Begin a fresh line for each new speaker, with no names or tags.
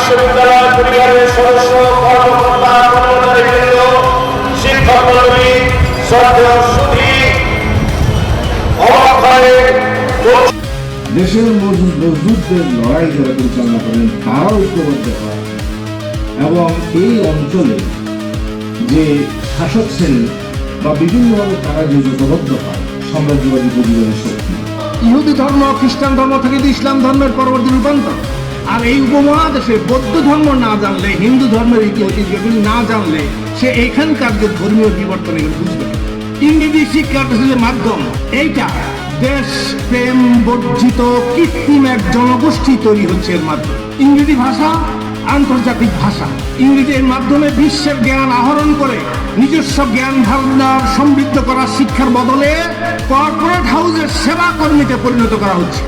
বিশ্ববিদ্যালয় পরিবারের সদস্য, কর্মকর্তা, কর্মচারীবৃন্দ, শিক্ষক মণ্ডলী, শ্রদ্ধেয় সুধী,
দেশের মজদুরদের লড়াই যারা পরিচালনা করেন তারা ঐক্যবদ্ধ হয় এবং এই অঞ্চলে যে শাসক শ্রেণী বা বিভিন্নভাবে তারা যে জোটবদ্ধ হয় সাম্রাজ্যবাদী পরিবারের শক্তি।
ইহুদি ধর্ম, খ্রিস্টান ধর্ম থেকে ইসলাম ধর্মের পরবর্তী রূপান্তর। আর এই উপমহাদেশে বৌদ্ধ ধর্ম না জানলে, হিন্দু ধর্মের ঐতিহ্যগুলি না জানলে সে এখানকার যে ধর্মীয় বিবর্তন এগুলো বুঝবে। ইংরেজি শিক্ষার যে মাধ্যম, এইটা দেশ প্রেম বর্জিত কৃত্রিম এক জনগোষ্ঠী তৈরি হচ্ছে এর মাধ্যমে। ইংরেজি ভাষা আন্তর্জাতিক ভাষা। ইংরেজির মাধ্যমে বিশ্বের জ্ঞান আহরণ করে নিজস্ব জ্ঞান ভাবনার সমৃদ্ধ করা শিক্ষার বদলে কর্পোরেট হাউসের সেবা কর্মীতে পরিণত করা হচ্ছে।